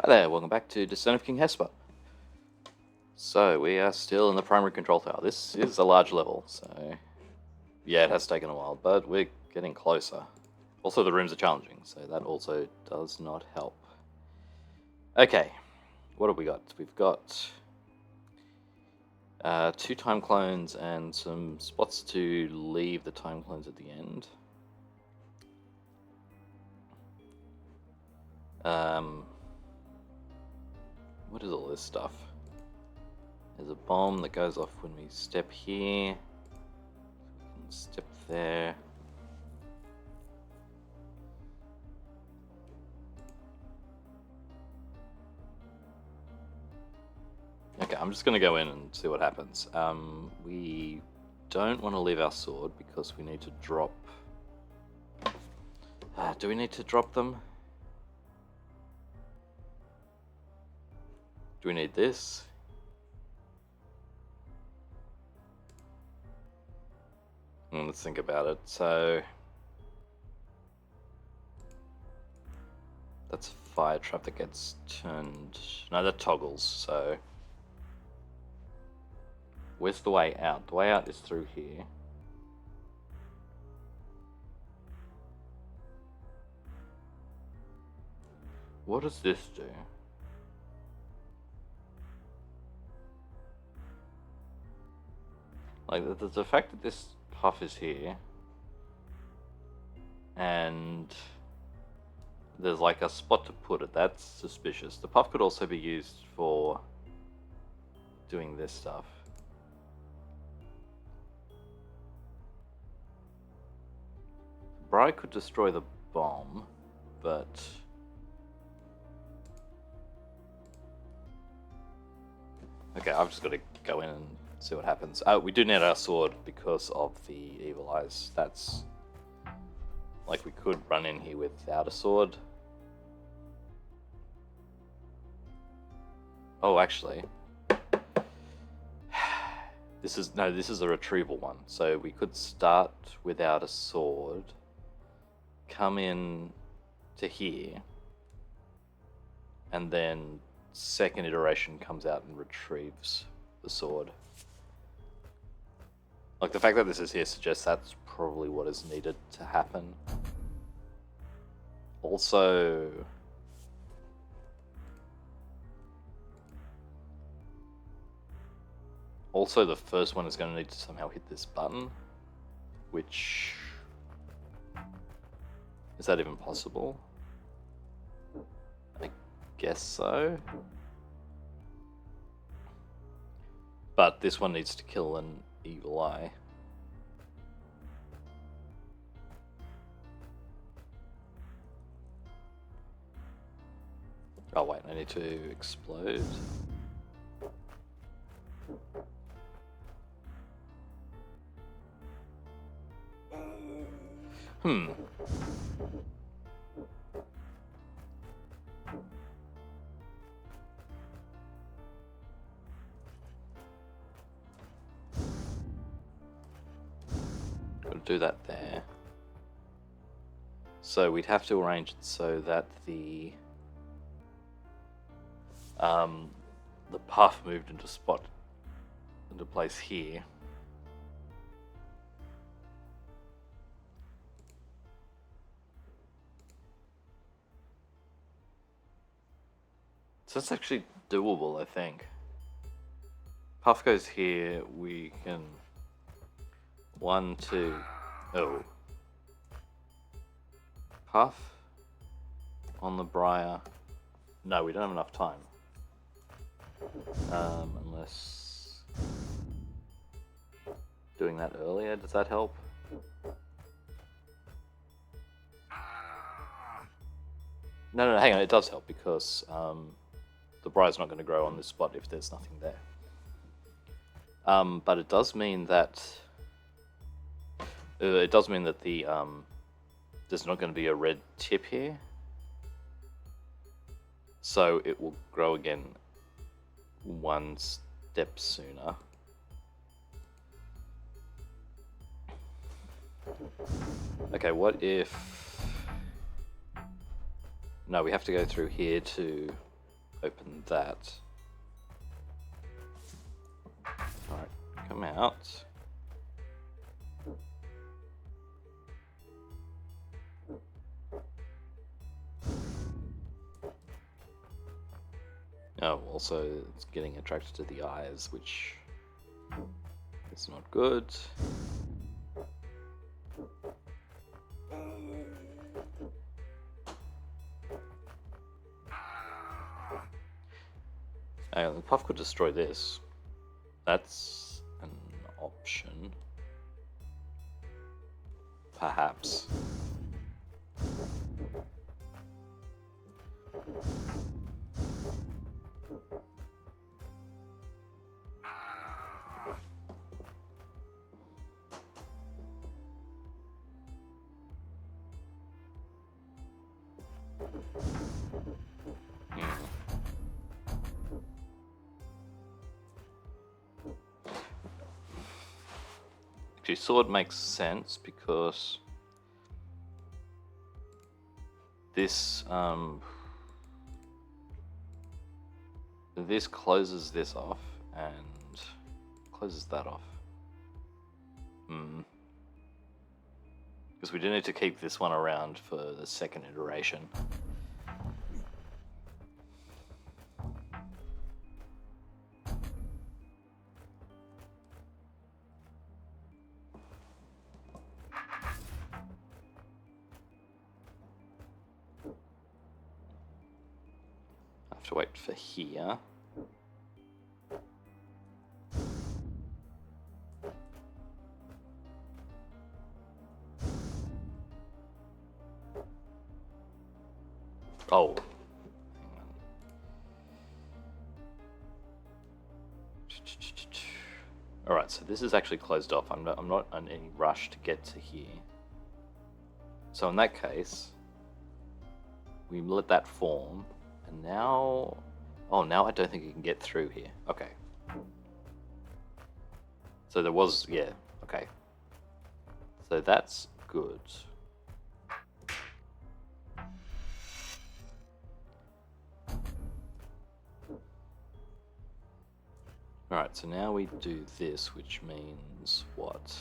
Hi there, welcome back to Descent of King Hesper. So, we are still in the primary control tower. This is a large level, so yeah, it has taken a while, but we're getting closer. Also, the rooms are challenging, so that also does not help. Okay, what have we got? We've got 2 time clones and some spots to leave the time clones at the end. What is all this stuff? There's a bomb that goes off when we step here. Step there. Okay, I'm just going to go in and see what happens. We don't want to leave our sword because we need to drop... do we need to drop them? Do we need this? Let's think about it. So... that's a fire trap that gets turned... no, that toggles, so... where's the way out? The way out is through here. What does this do? Like, the fact that this puff is here, and there's like a spot to put it, that's suspicious. The puff could also be used for doing this stuff. Bri could destroy the bomb, but... okay, I've just got to go in and see what happens. We do need our sword because of the evil eyes. That's... like, we could run in here without a sword. Oh, actually... this is a retrieval one. So we could start without a sword, come in to here, and then second iteration comes out and retrieves the sword. Like, the fact that this is here suggests that's probably what is needed to happen. Also... the first one is going to need to somehow hit this button, which... is that even possible? I guess so. But this one needs to kill an evil eye. Oh wait, I need to explode. Gotta do that there. So we'd have to arrange it so that the puff moved into place here. So that's actually doable, I think. Puff goes here, we can... 1, 2... oh. Puff on the briar. No, we don't have enough time. Unless... doing that earlier, does that help? No, hang on, it does help because the briar's not going to grow on this spot if there's nothing there. But it does mean that... the there's not going to be a red tip here. So it will grow again 1 step sooner. Okay, what if... no, we have to go through here to open that. Alright, come out. Oh, also it's getting attracted to the eyes, which is not good. The puff could destroy this. That's an option. Perhaps. Actually, sword makes sense because this this closes this off and closes that off. Because we do need to keep this one around for the second iteration. I have to wait for here. Oh. Alright, so this is actually closed off. I'm not in any rush to get to here. So in that case, we let that form, and now... Oh, now I don't think you can get through here. Okay. So there was... Yeah, okay. So that's good. Alright, so now we do this, which means what?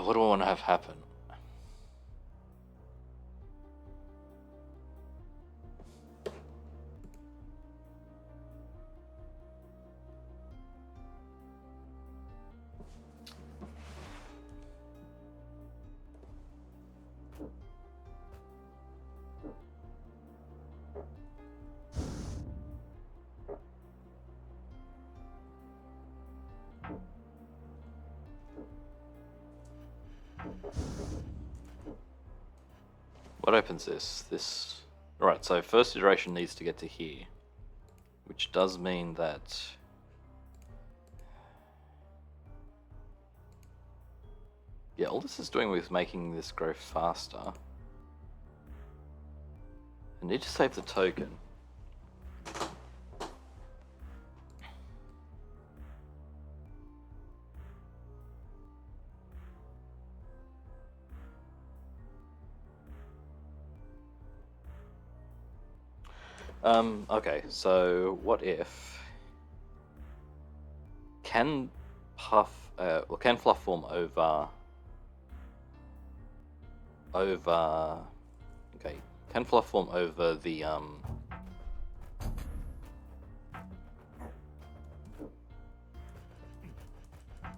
What do I want to have happen? What opens this? This... Right, so first iteration needs to get to here. Which does mean that... Yeah, all this is doing is making this grow faster. I need to save the token. Okay, so what if... Can Puff... well, can Fluff form over... Okay, can Fluff form over the,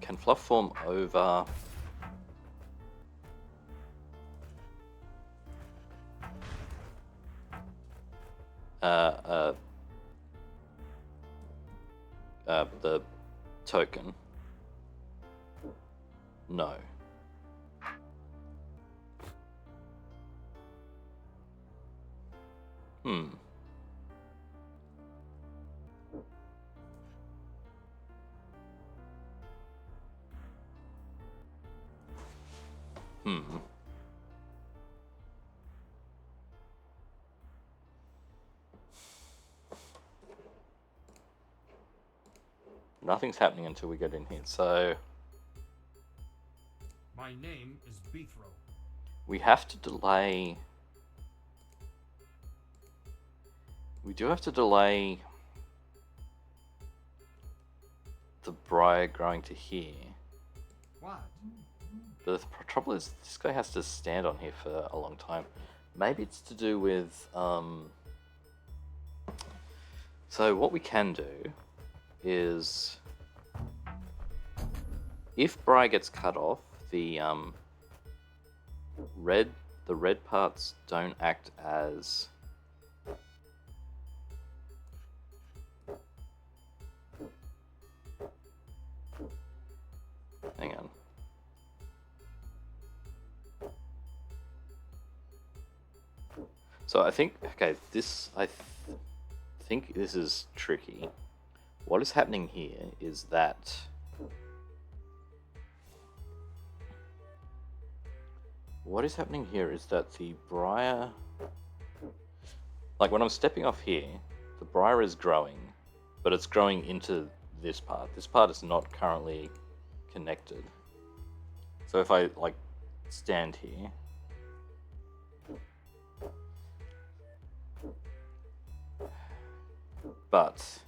Can Fluff form over... the token? No. Hmm. Hmm. Nothing's happening until we get in here, so... My name is Beethro. We have to delay... We do have to delay... the briar growing to here. What? But the trouble is, this guy has to stand on here for a long time. Maybe it's to do with... So what we can do is... If briar gets cut off, the red parts don't act as... Hang on. So I think, okay, this, I think this is tricky. What is happening here is that the briar, like when I'm stepping off here, the briar is growing, but it's growing into this part. This part is not currently connected. So if I like stand here, but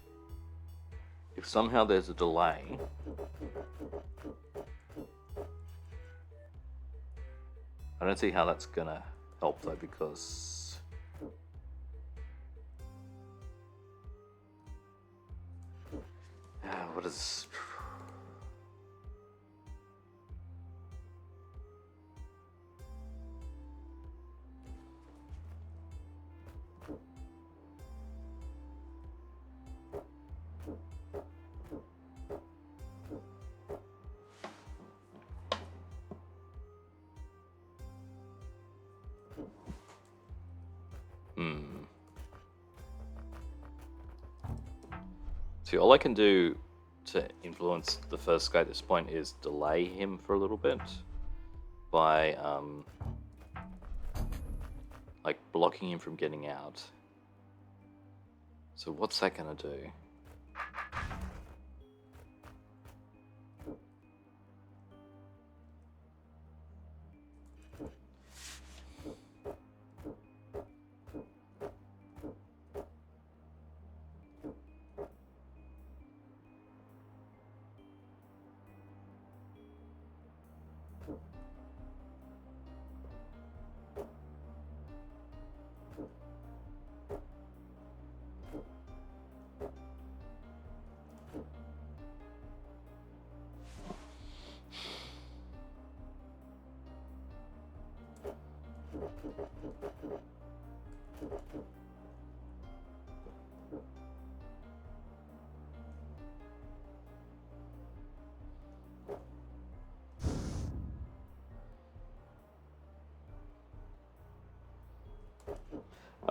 if somehow there's a delay, I don't see how that's gonna help though, because what is... See, all I can do to influence the first guy at this point is delay him for a little bit by like blocking him from getting out. So what's that gonna do?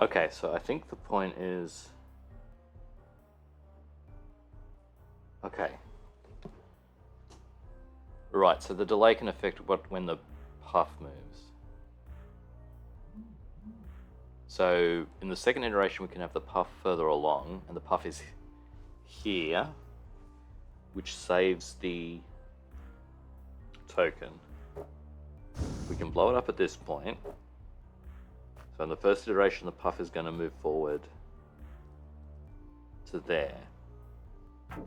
Okay, so I think the point is... Okay. Right, so the delay can affect when the puff moves. So in the second iteration we can have the puff further along, and the puff is here, which saves the token. We can blow it up at this point. So in the first iteration, the puff is going to move forward to there.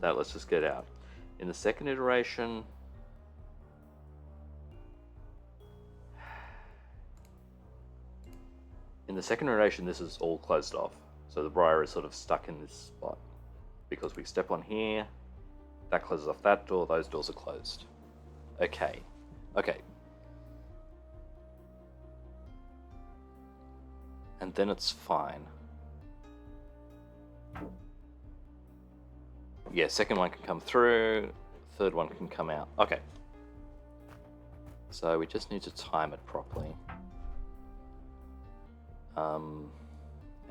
That lets us get out. In the second iteration, this is all closed off. So the briar is sort of stuck in this spot. Because we step on here, that closes off that door, those doors are closed. Okay. Okay. And then it's fine. Yeah, second one can come through, third one can come out. Okay. So we just need to time it properly.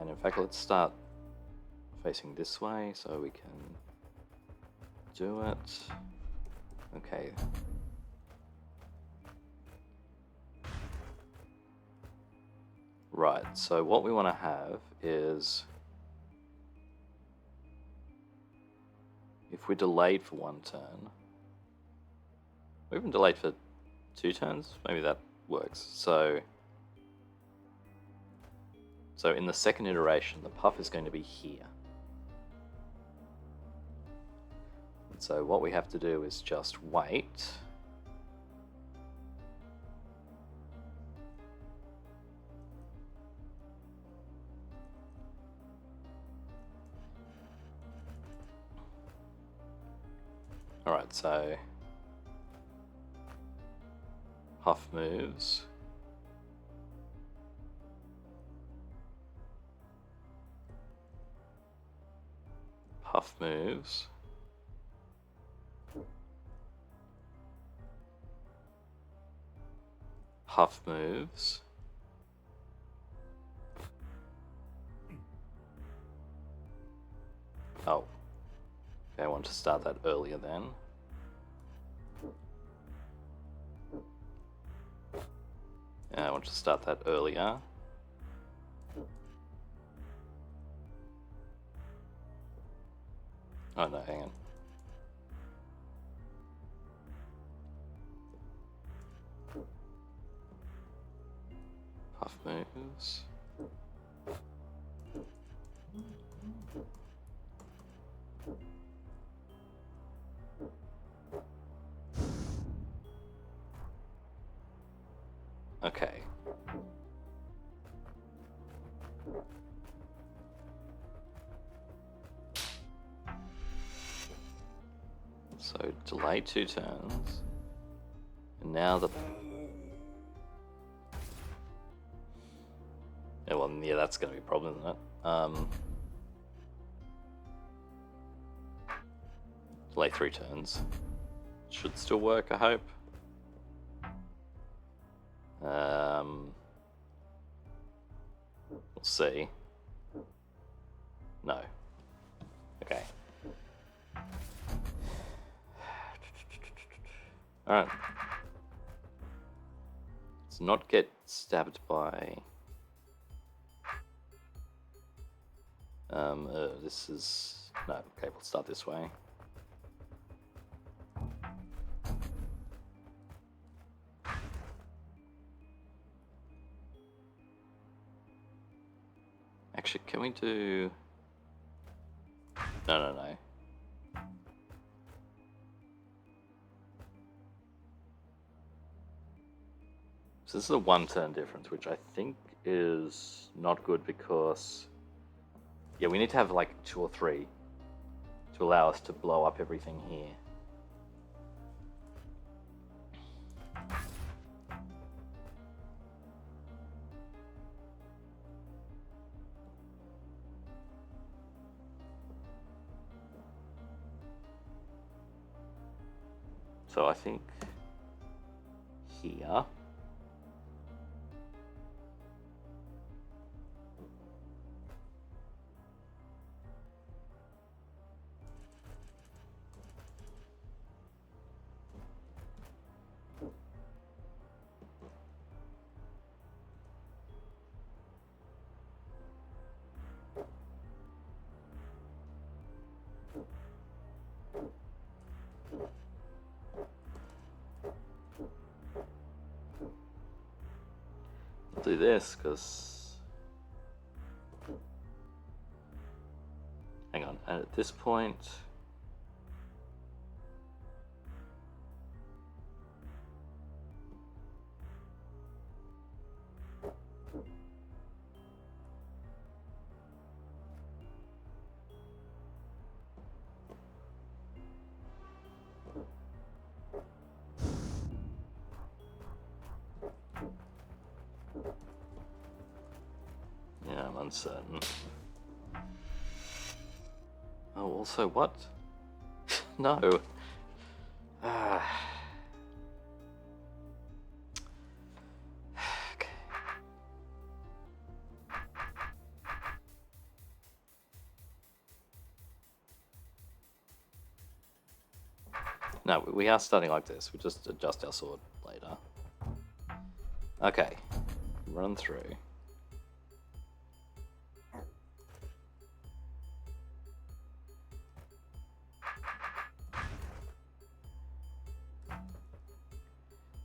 And in fact, let's start facing this way so we can do it. Okay. Right, so what we want to have is, if we're delayed for 1 turn, or even delayed for 2 turns, maybe that works. So in the second iteration, the puff is going to be here. And so what we have to do is just wait. Alright, so puff moves. Puff moves. Puff moves. Oh. Okay, I want to start that earlier then. Yeah, I want to start that earlier. Oh no, hang on. Puff moves. Okay. So delay 2 turns. And now the... Yeah, well, yeah, that's going to be a problem, isn't it? Delay 3 turns. Should still work, I hope. We'll see. No. Okay. Alright. Let's not get stabbed by... this is... No, okay, we'll start this way. Actually, can we do... No. So this is a 1 turn difference, which I think is not good because... Yeah, we need to have like 2 or 3 to allow us to blow up everything here. So I think here. I'll do this because... Hang on, and at this point... Yeah, I'm uncertain. Oh, also what? No. Ah. Okay. No, we are starting like this. We just adjust our sword later. Okay. Run through.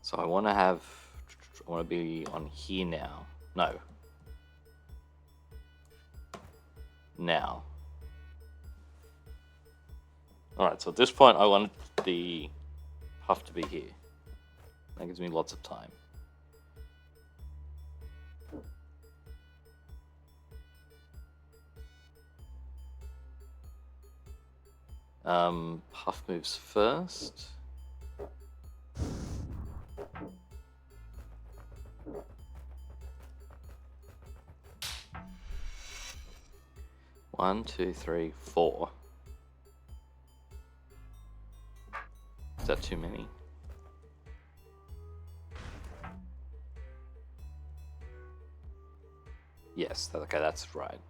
So I want to be on here now. No. Now. Alright, so at this point I want the puff to be here. That gives me lots of time. Puff moves first. One, two, three, four. Is that too many? Yes, okay, that's right.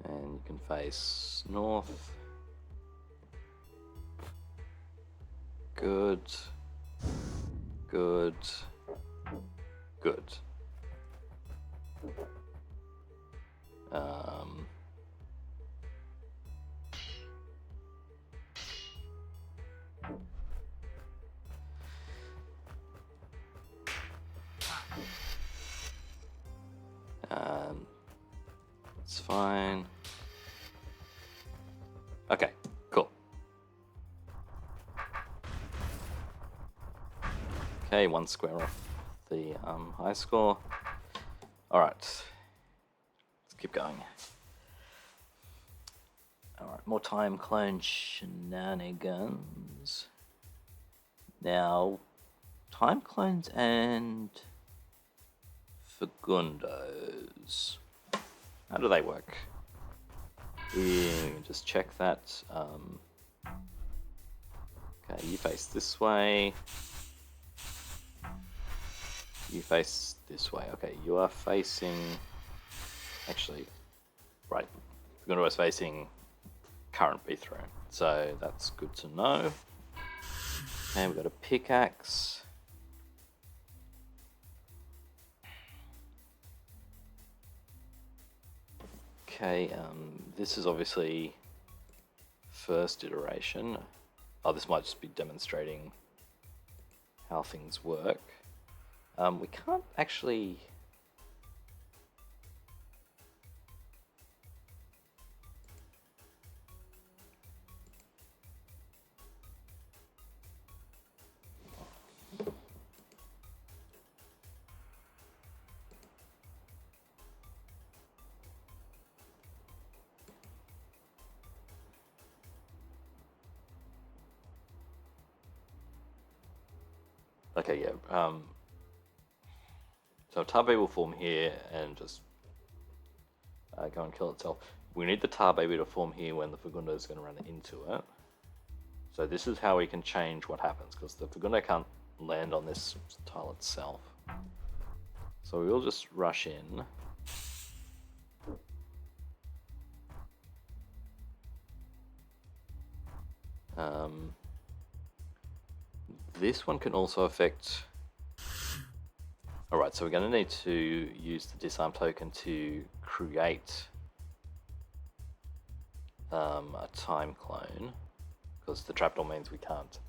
And you can face north. Good. Good. Good. It's fine. Okay, cool. Okay, 1 square off the high score. Alright. Let's keep going. Alright, more time clone shenanigans. Now, time clones and Fagundos. How do they work? We can just check that. Okay, you face this way. You face this way. Okay, you are facing... Actually, right. Fagundo is facing current B throne. So that's good to know. And we've got a pickaxe. Okay, this is obviously first iteration. Oh, this might just be demonstrating how things work. We can't actually... Okay, yeah. So tar baby will form here and just go and kill itself. We need the tar baby to form here when the Fagundo is going to run into it. So this is how we can change what happens, because the Fagundo can't land on this tile itself. So we'll just rush in. This one can also affect... Alright, so we're going to need to use the disarm token to create a time clone, because the trapdoor means we can't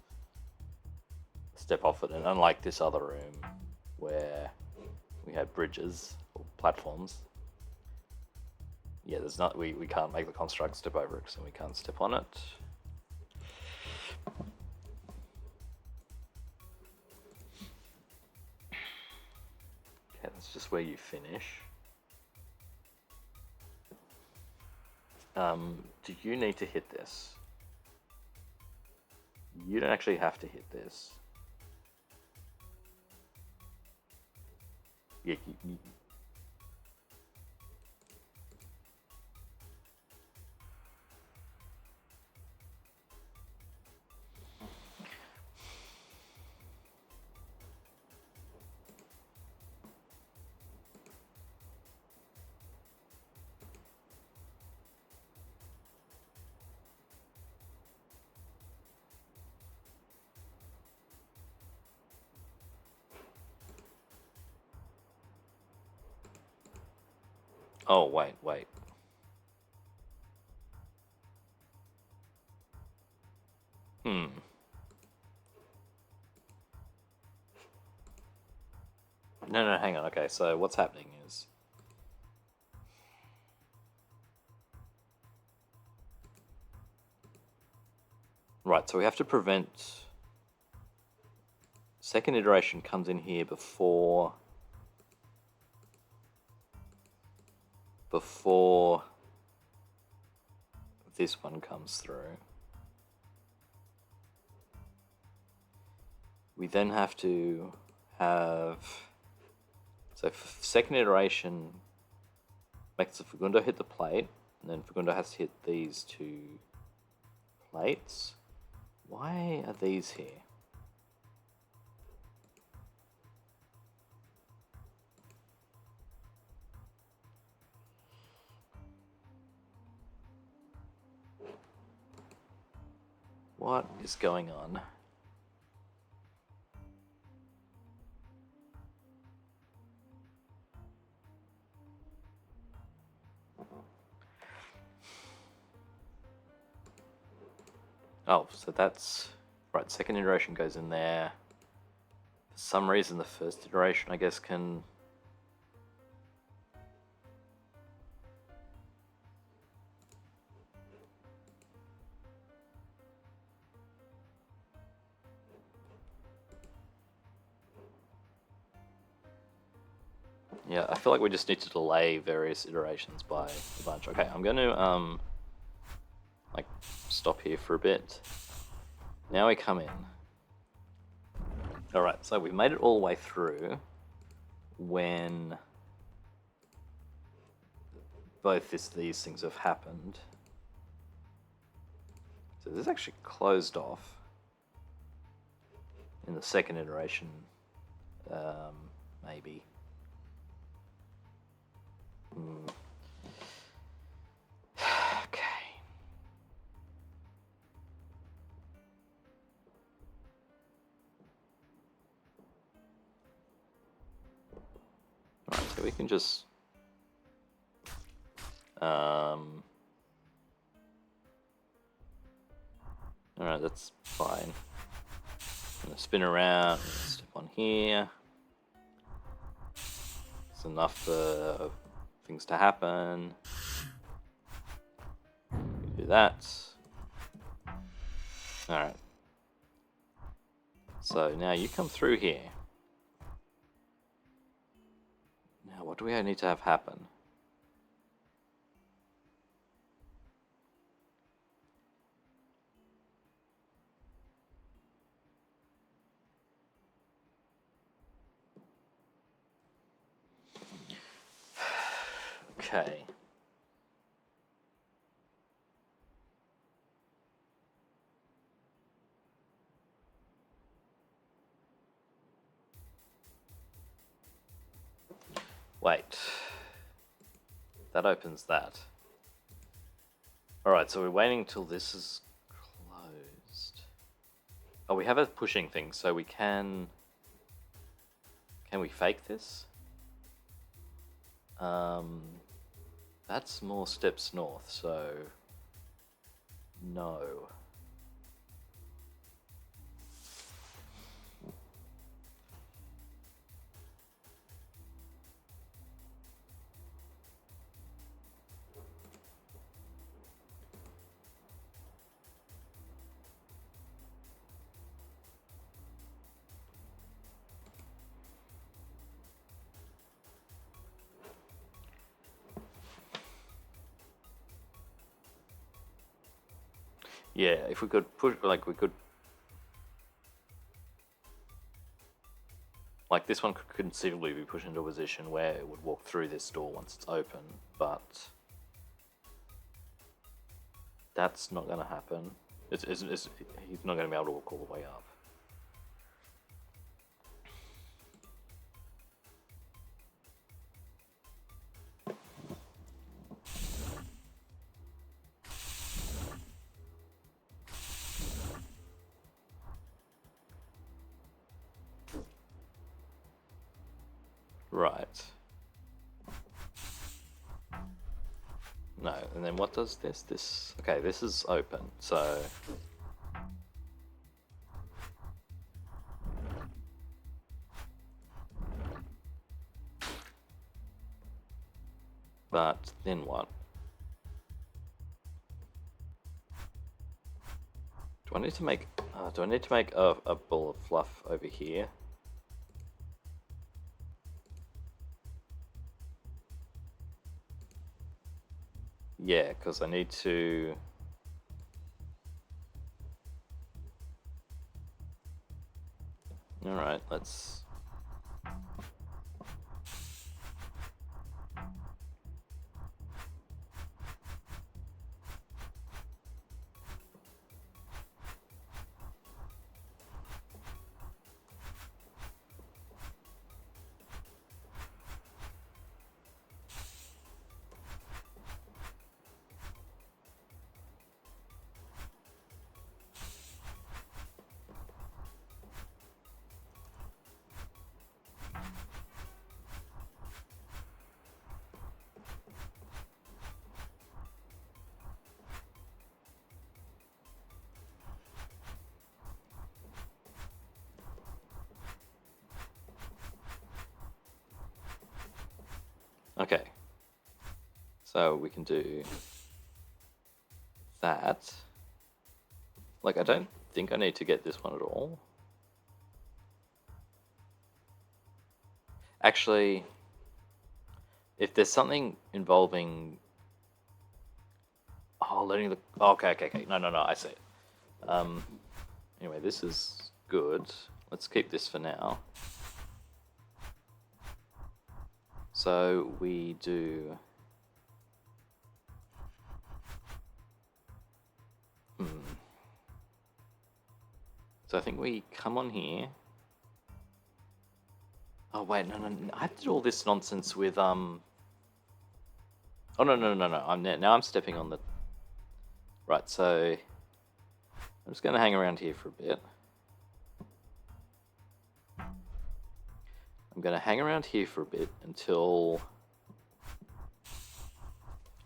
step off it, and unlike this other room where we had bridges or platforms, yeah, there's not, we can't make the construct step over it, so we can't step on it. Okay, that's just where you finish. Do you need to hit this? You don't actually have to hit this. Yeah, Oh, wait, wait. Hmm. No, hang on. Okay, so what's happening is... Right, so we have to prevent... Second iteration comes in here before this one comes through. We then have to have... So second iteration makes the Fagundo hit the plate, and then Fagundo has to hit these two plates. Why are these here? What is going on? Oh, so that's... Right, second iteration goes in there. For some reason, the first iteration, I guess, can... Yeah, I feel like we just need to delay various iterations by a bunch. Okay, I'm going to, like, stop here for a bit. Now we come in. Alright, so we've made it all the way through when both these things have happened. So this is actually closed off in the second iteration, maybe. Okay. Alright, so we can just... Alright, that's fine. I'm gonna spin around, step on here. It's enough for things to happen. Do that. Alright. So now you come through here. Now what do we need to have happen? Okay. Wait. That opens that. Alright, so we're waiting till this is closed. Oh, we have a pushing thing, so we can... Can we fake this? That's more steps north, so... No. Yeah, if we could push, like, we could... Like, this one could conceivably be pushed into a position where it would walk through this door once it's open, but... That's not going to happen. He's not going to be able to walk all the way up. Right. No, and then what does this? This... Okay, this is open, so... But then what? Do I need to make a ball of fluff over here? Yeah, because I need to... Alright, let's... Okay. So we can do that. Like, I don't think I need to get this one at all. Actually, if there's something involving... Oh, learning the... Oh, okay. No, I see it. Anyway, this is good. Let's keep this for now. So we do... So I think we come on here. Oh wait, no. I have to do all this nonsense with Oh no. Now I'm stepping on the... Right, so I'm just going to hang around here for a bit. I'm going to hang around here for a bit until...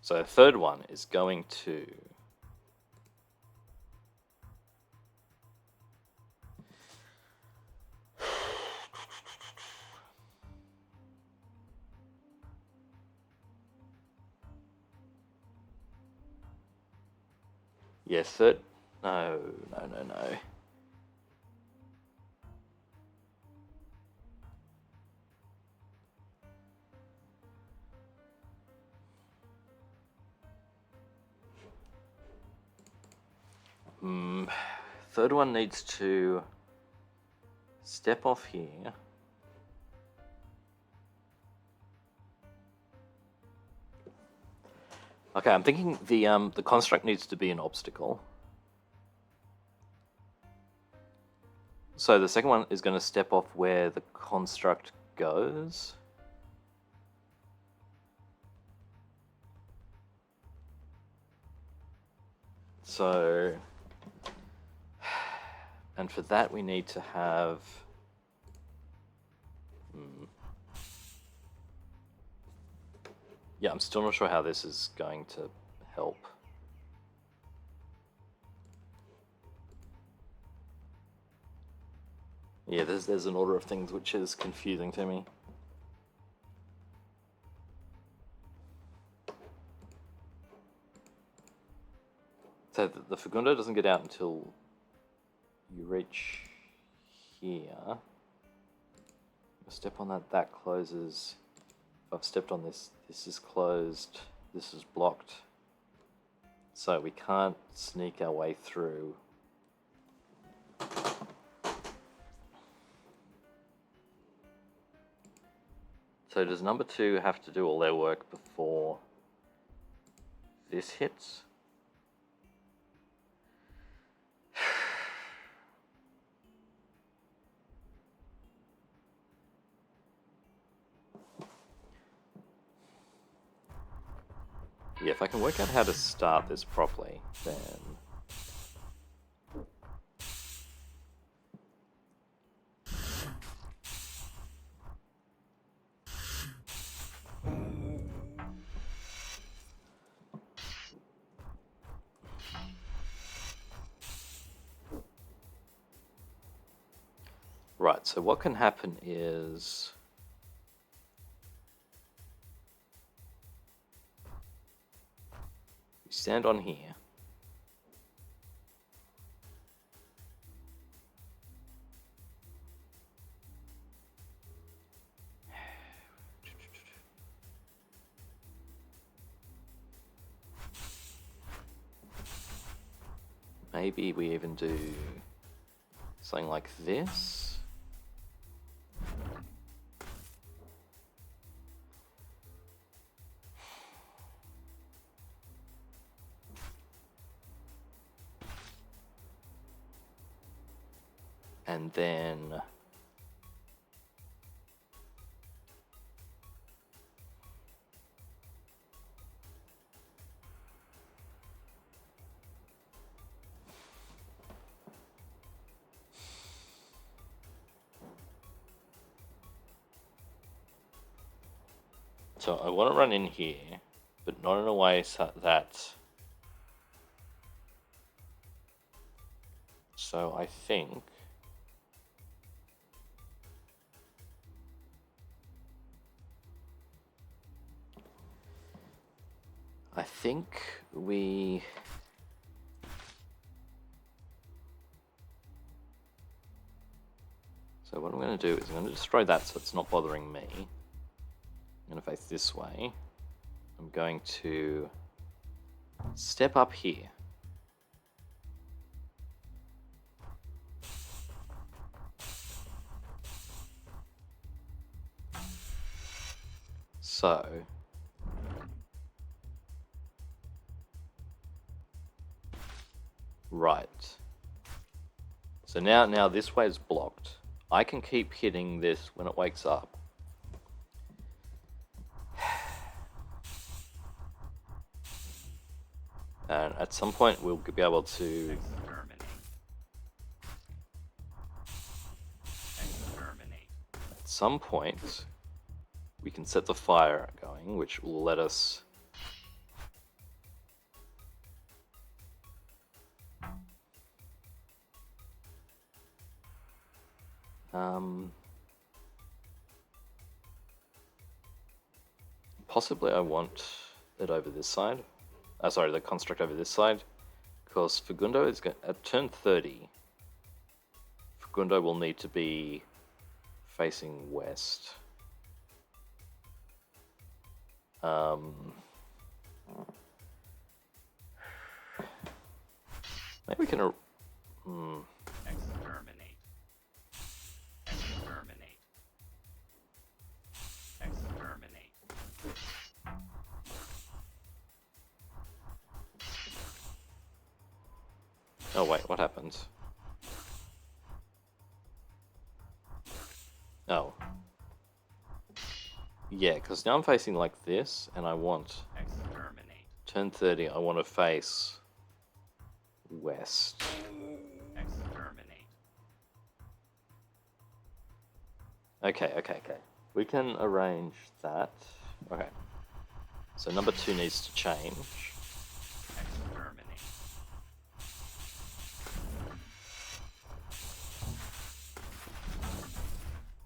So the third one is going to... Yes, third... No. Third one needs to step off here. Okay, I'm thinking the construct needs to be an obstacle. So the second one is going to step off where the construct goes. So, and for that we need to have... Yeah, I'm still not sure how this is going to help. Yeah, there's an order of things which is confusing to me. So the Fagundo doesn't get out until you reach here. Step on that, that closes. If I've stepped on this, this is closed, this is blocked. So we can't sneak our way through. So does number 2 have to do all their work before this hits? Yeah, if I can work out how to start this properly, then... Right, so what can happen is... you stand on here. Maybe we even do something like this. And then... so I want to run in here, but not in a way so that... so I think... we... so what I'm going to do is I'm going to destroy that so it's not bothering me. I'm going to face this way. I'm going to step up here. So... right. So now this way is blocked. I can keep hitting this when it wakes up. And at some point we'll be able to... at some point we can set the fire going, which will let us... possibly I want it over this side. Sorry, the construct over this side. Because Fagundo is going at turn 30. Fagundo will need to be facing west. Maybe we can... Exterminate. Exterminate. Exterminate. oh wait, what happened? Oh. Yeah, because now I'm facing like this, and I want... Exterminate. turn 30, I want to face west. Exterminate. Okay. We can arrange that. Okay. So number 2 needs to change. Exterminate.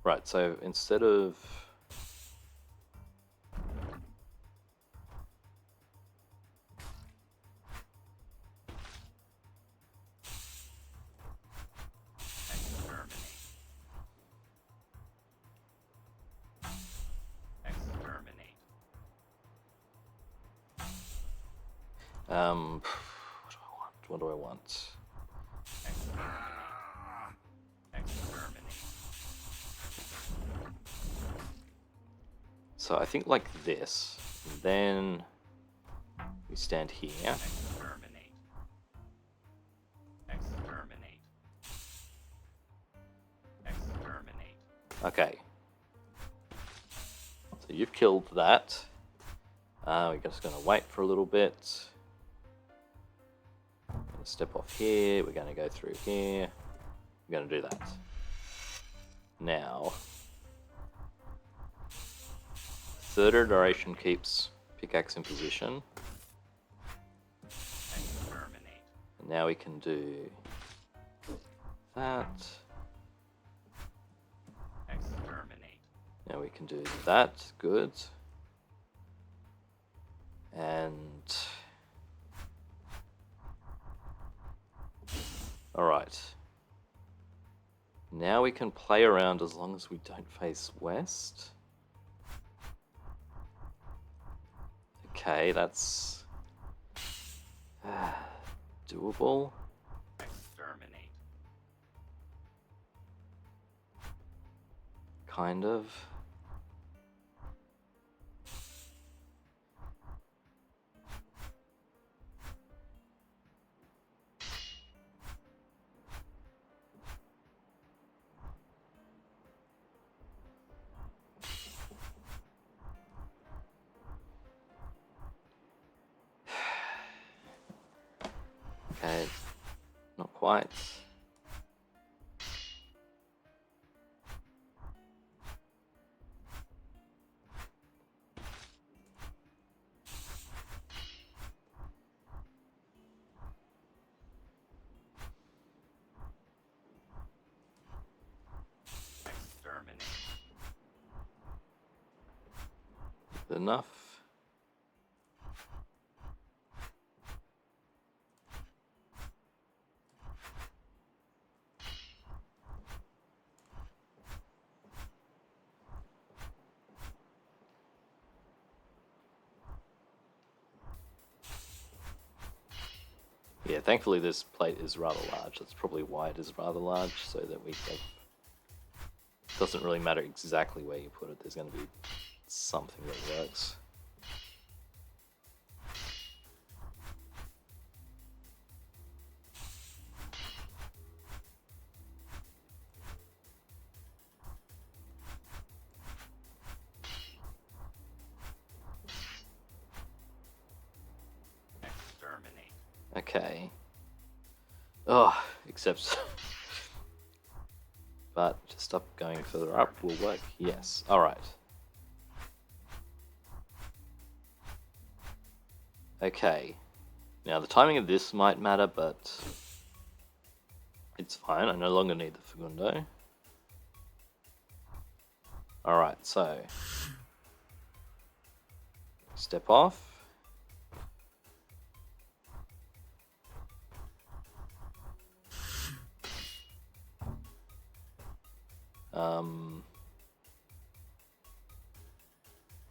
Right, so instead of... what do I want? So I think like this, and then we stand here. Exterminate. Exterminate. Exterminate. Okay. So you've killed that. We're just going to wait for a little bit. Step off here, we're going to go through here. We're going to do that. Now, third iteration keeps pickaxe in position. Exterminate. And now we can do that. Now we can do that. Good. And all right. Now we can play around as long as we don't face west. Okay, that's doable. Exterminate. Kind of. Okay, not quite. Exterminate. Enough. Yeah, thankfully this plate is rather large. That's probably why it is rather large, so that we can... It doesn't really matter exactly where you put it, there's going to be something that works. Exterminate. Okay. Oh, except... But just up going further up will work. Yes. Alright. Okay. Now the timing of this might matter, but it's fine. I no longer need the Fagundo. Alright, so step off.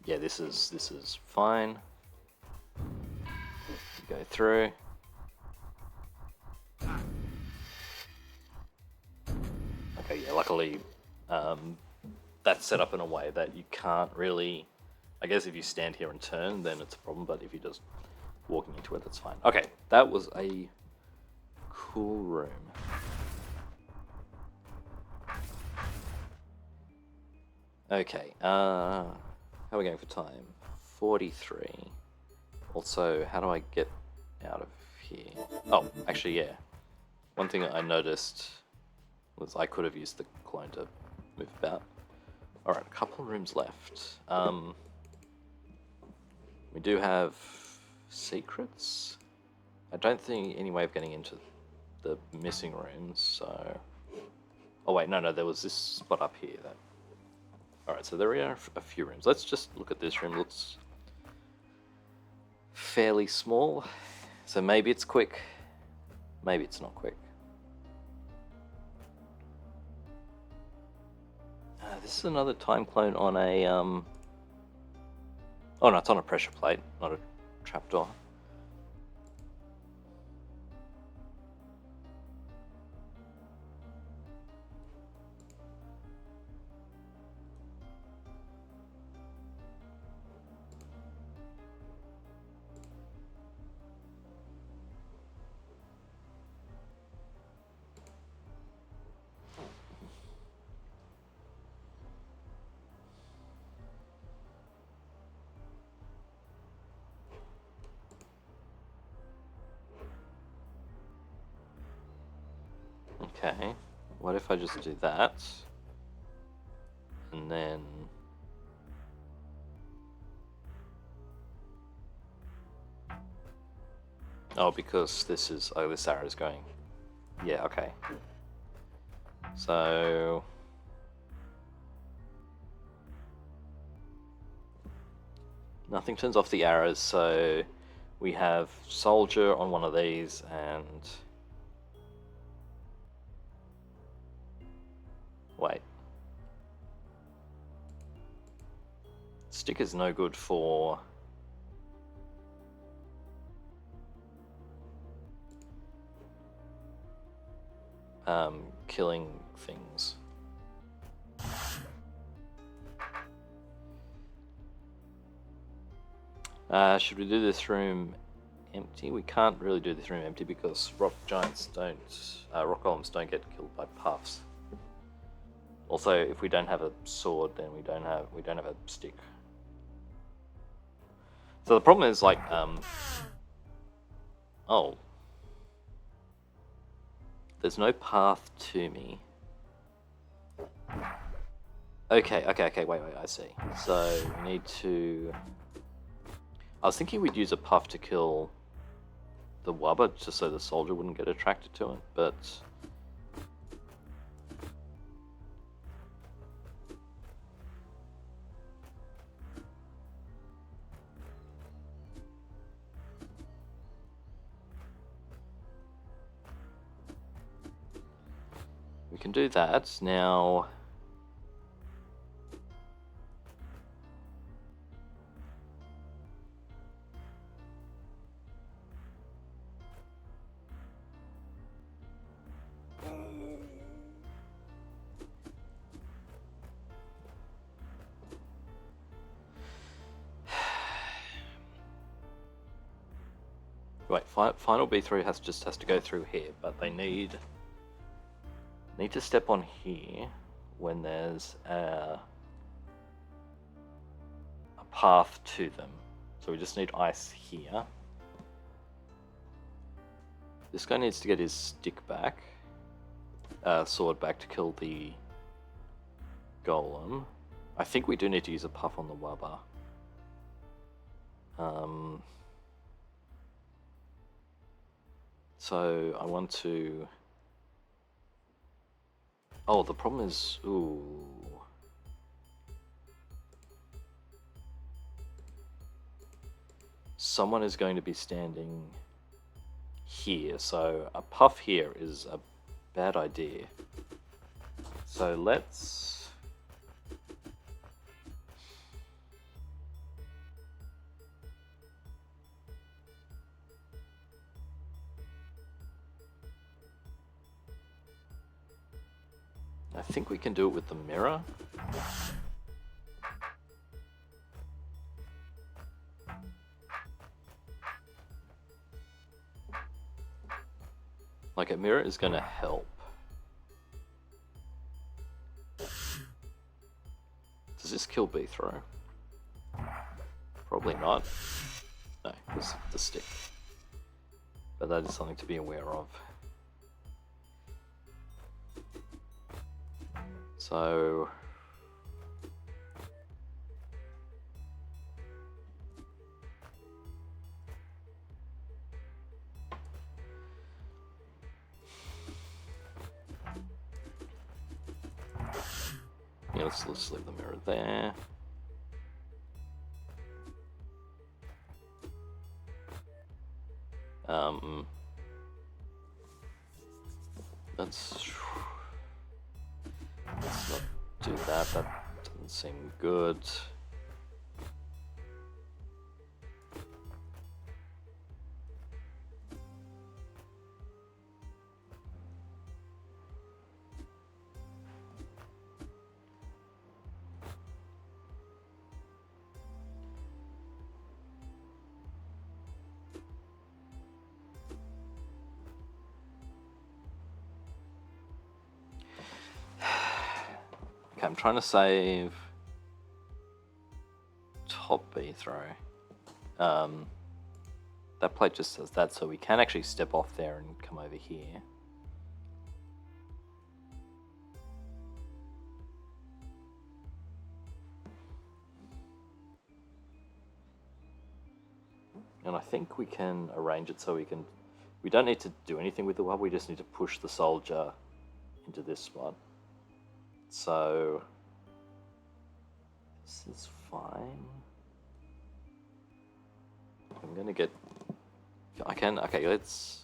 Yeah, this is fine. Go through. Okay, yeah, luckily that's set up in a way that you can't really... I guess if you stand here and turn, then it's a problem, but if you're just walking into it, that's fine. Okay, that was a cool room. Okay, how are we going for time? 43. Also, how do I get out of here? Oh, actually, yeah. One thing I noticed was I could have used the clone to move about. Alright, a couple of rooms left. We do have secrets. I don't think any way of getting into the missing rooms, so... Oh wait, no, there was this spot up here that... Alright, so there are a few rooms. Let's just look at this room. Looks fairly small. So maybe it's quick. Maybe it's not quick. This is another time clone on a... Oh no, it's on a pressure plate, not a trapdoor. Okay, what if I just do that, and then... Oh, because this is... Oh, this arrow is going... Yeah, okay. So... Nothing turns off the arrows, so we have soldier on one of these and... Wait. Stick is no good for... killing things. Should we do this room empty? We can't really do this room empty because rock giants don't, rock golems don't get killed by puffs. Also, if we don't have a sword, then we don't have a stick. So the problem is like, oh, there's no path to me. Okay, wait, I see. So we need to... I was thinking we'd use a puff to kill the wubba, just so the soldier wouldn't get attracted to it, but... we can do that. Now... Wait, final B3 has to go through here, but they need to step on here when there's a path to them. So we just need ice here. This guy needs to get his stick back, sword back to kill the golem. I think we do need to use a puff on the wubba. So I want to... Oh, the problem is... Ooh. Someone is going to be standing here, so a puff here is a bad idea. So let's... I think we can do it with the mirror. Like, a mirror is going to help. Does this kill B-throw? Probably not. No, it's the stick. But that is something to be aware of. So... yeah, let's leave the mirror there. Let's not do that. That doesn't seem good. Okay, I'm trying to save top B throw. That plate just says that, so we can actually step off there and come over here. And I think we can arrange it so we don't need to do anything with the wub, we just need to push the soldier into this spot. So, this is fine. I'm gonna get... I can... Okay, let's...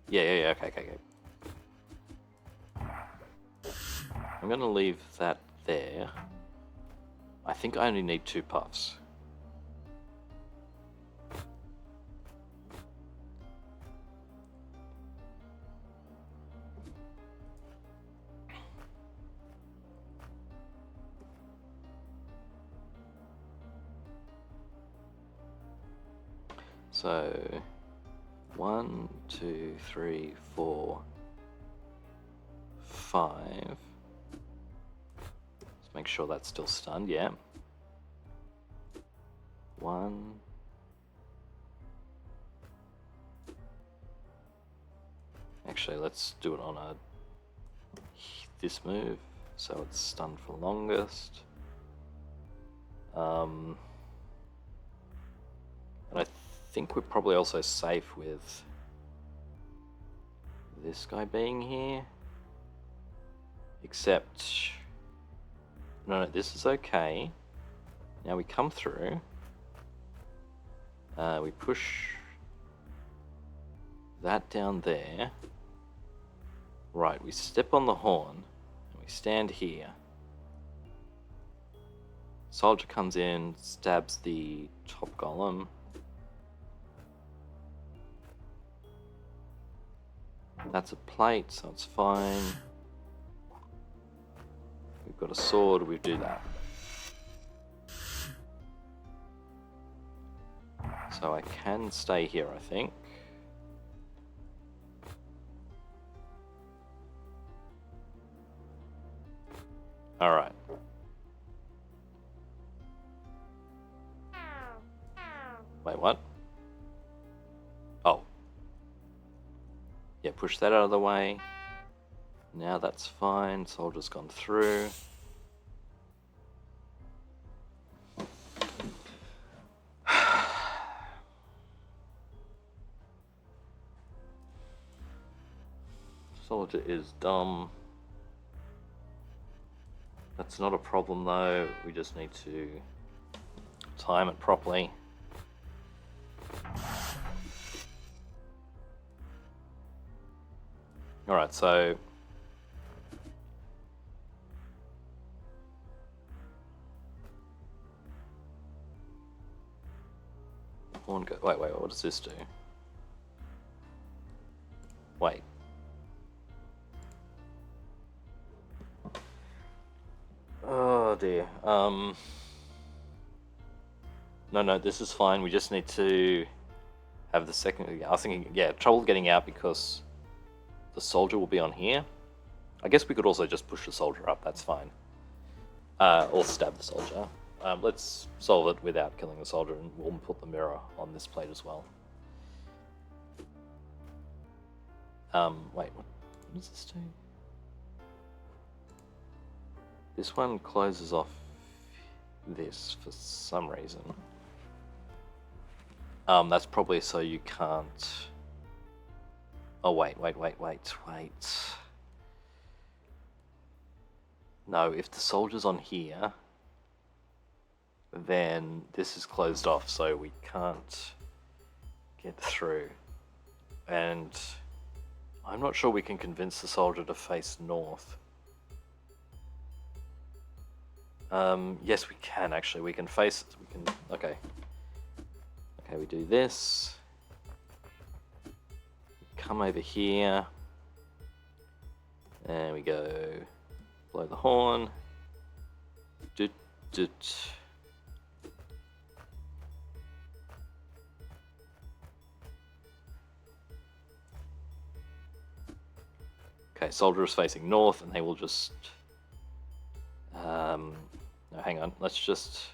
Yeah, okay. I'm gonna leave that there. I think I only need 2 puffs. So, 1, 2, 3, 4, 5. Let's make sure that's still stunned, yeah. 1. Actually, let's do it on this move, so it's stunned for longest. And I think we're probably also safe with this guy being here. Except, no, this is okay. Now we come through. We push that down there. Right, we step on the horn and we stand here. Soldier comes in, stabs the top golem. That's a plate, so it's fine. We've got a sword, we do that. So I can stay here, I think. Alright. Wait, what? Oh. Yeah, push that out of the way. Now that's fine. Soldier's gone through. Soldier is dumb. That's not a problem though. We just need to time it properly. Alright, so wait, what does this do? Wait. Oh dear. No, this is fine. We just need to have the second. I was thinking, yeah, trouble getting out because the soldier will be on here. I guess we could also just push the soldier up. That's fine. Or stab the soldier. Let's solve it without killing the soldier, and we'll put the mirror on this plate as well. Wait, what does this do? This one closes off this for some reason. That's probably so you can't... Oh, wait. No, if the soldier's on here, then this is closed off, so we can't get through. And I'm not sure we can convince the soldier to face north. Yes, we can actually. We can face. We can. Okay. Okay, we do this. Come over here. And we go. Blow the horn. Doot doot. Okay, soldier is facing north, and they will just. No, hang on. Let's just.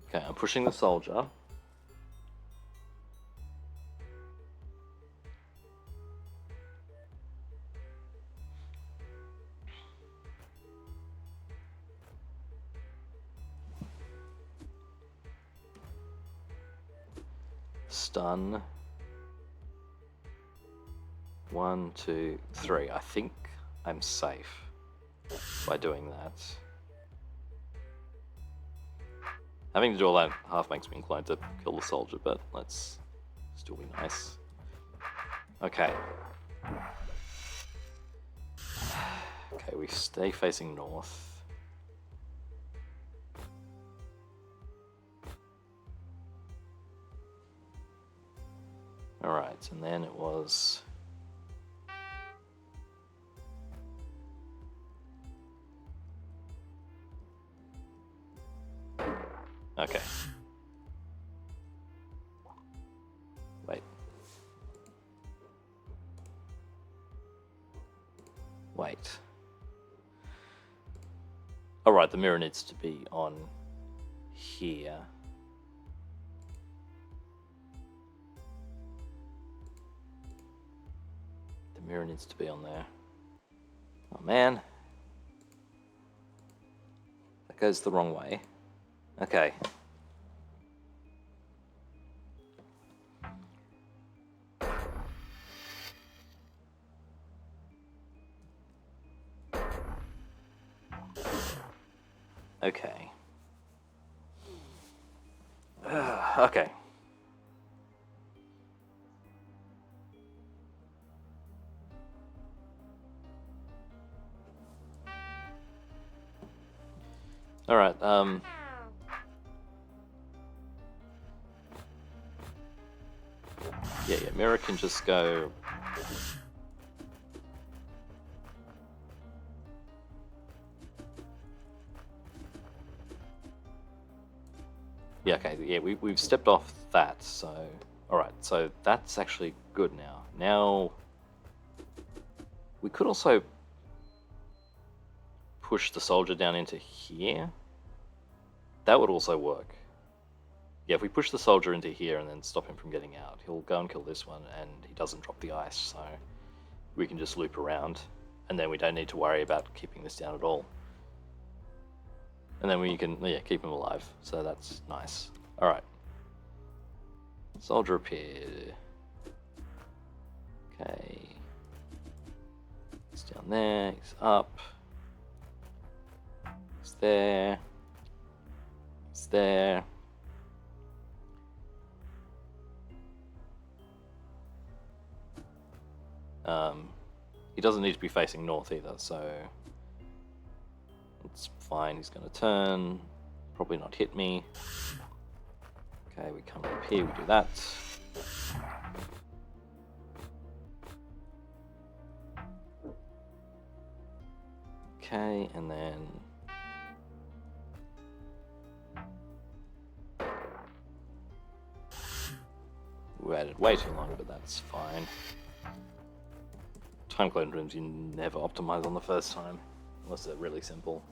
Okay, I'm pushing the soldier. Stun. 1, 2, 3. I think I'm safe by doing that. Having to do all that half makes me inclined to kill the soldier, but let's still be nice. Okay. Okay, we stay facing north. Alright, and then it was... Okay. Wait. Wait. Alright, the mirror needs to be on here. The mirror needs to be on there. Oh man. That goes the wrong way. Okay. Okay. Okay. Alright, yeah, Mirror can just go... Yeah, okay, yeah, we've stepped off that, so... Alright, so that's actually good now. Now... We could also push the soldier down into here. That would also work. Yeah, if we push the soldier into here and then stop him from getting out, he'll go and kill this one, and he doesn't drop the ice, so we can just loop around, and then we don't need to worry about keeping this down at all. And then we can, yeah, keep him alive, so that's nice. Alright. Soldier appeared. Okay. He's down there, he's up. He's there. He's there. He doesn't need to be facing north either, so it's fine. He's going to turn, probably not hit me. Okay, we come up here, we do that. Okay, and then we waited way too long, but that's fine. Time clone rooms you never optimize on the first time, unless they're really simple.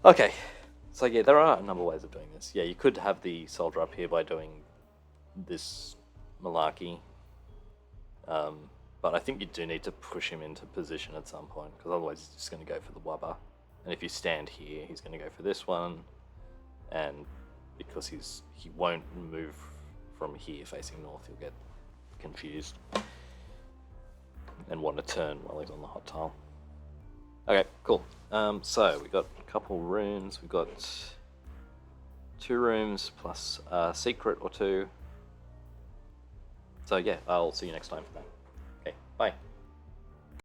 Okay, so yeah, there are a number of ways of doing this. Yeah, you could have the soldier up here by doing this malarkey, but I think you do need to push him into position at some point, because otherwise he's just going to go for the wubba. And if you stand here, he's going to go for this one, and because he won't move from here facing north, he'll get confused and want to turn while he's on the hot tile. Okay, cool. So we got a couple rooms. We got 2 rooms plus a secret or 2. So yeah, I'll see you next time for that. Okay, bye.